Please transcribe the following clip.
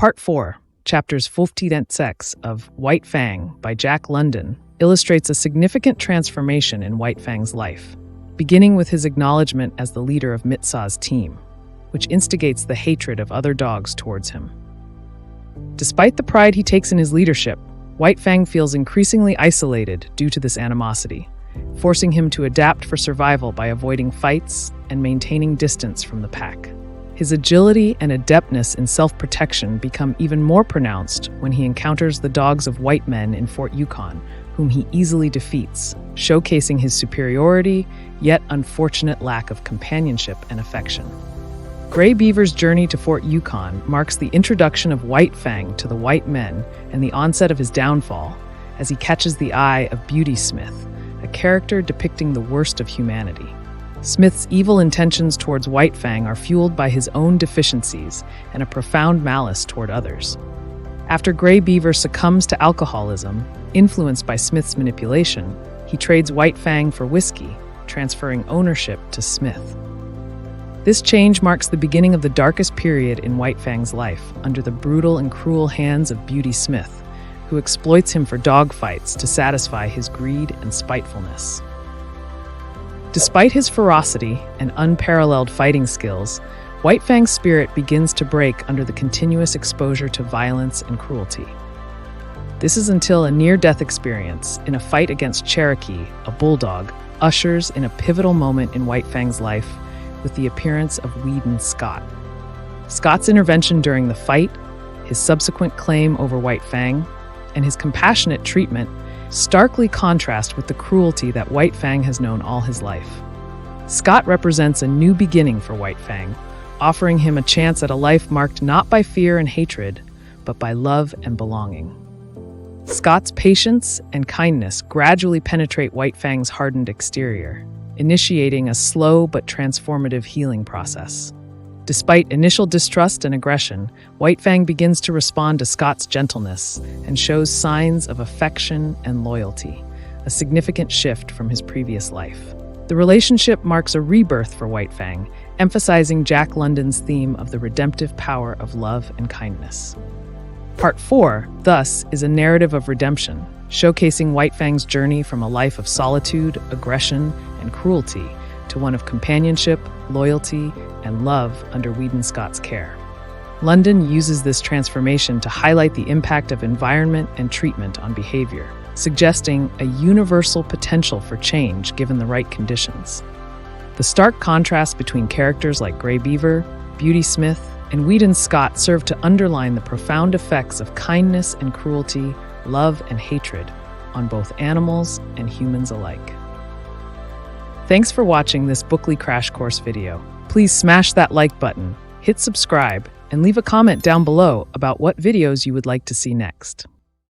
Part 4, chapters 15 of White Fang by Jack London, illustrates a significant transformation in White Fang's life, beginning with his acknowledgement as the leader of Mitsaw's team, which instigates the hatred of other dogs towards him. Despite the pride he takes in his leadership, White Fang feels increasingly isolated due to this animosity, forcing him to adapt for survival by avoiding fights and maintaining distance from the pack. His agility and adeptness in self-protection become even more pronounced when he encounters the dogs of white men in Fort Yukon, whom he easily defeats, showcasing his superiority, yet unfortunate lack of companionship and affection. Gray Beaver's journey to Fort Yukon marks the introduction of White Fang to the white men and the onset of his downfall, as he catches the eye of Beauty Smith, a character depicting the worst of humanity. Smith's evil intentions towards White Fang are fueled by his own deficiencies and a profound malice toward others. After Gray Beaver succumbs to alcoholism, influenced by Smith's manipulation, he trades White Fang for whiskey, transferring ownership to Smith. This change marks the beginning of the darkest period in White Fang's life, under the brutal and cruel hands of Beauty Smith, who exploits him for dogfights to satisfy his greed and spitefulness. Despite his ferocity and unparalleled fighting skills, White Fang's spirit begins to break under the continuous exposure to violence and cruelty. This is until a near-death experience in a fight against Cherokee, a bulldog, ushers in a pivotal moment in White Fang's life with the appearance of Weedon Scott. Scott's intervention during the fight, his subsequent claim over White Fang, and his compassionate treatment starkly contrast with the cruelty that White Fang has known all his life. Scott represents a new beginning for White Fang, offering him a chance at a life marked not by fear and hatred, but by love and belonging. Scott's patience and kindness gradually penetrate White Fang's hardened exterior, initiating a slow but transformative healing process. Despite initial distrust and aggression, White Fang begins to respond to Scott's gentleness and shows signs of affection and loyalty, a significant shift from his previous life. The relationship marks a rebirth for White Fang, emphasizing Jack London's theme of the redemptive power of love and kindness. Part 4, thus, is a narrative of redemption, showcasing White Fang's journey from a life of solitude, aggression, and cruelty to one of companionship, loyalty, and love under Weedon Scott's care. London uses this transformation to highlight the impact of environment and treatment on behavior, suggesting a universal potential for change given the right conditions. The stark contrast between characters like Gray Beaver, Beauty Smith, and Weedon Scott serve to underline the profound effects of kindness and cruelty, love and hatred on both animals and humans alike. Thanks for watching this Bookly Crash Course video. Please smash that like button, hit subscribe, and leave a comment down below about what videos you would like to see next.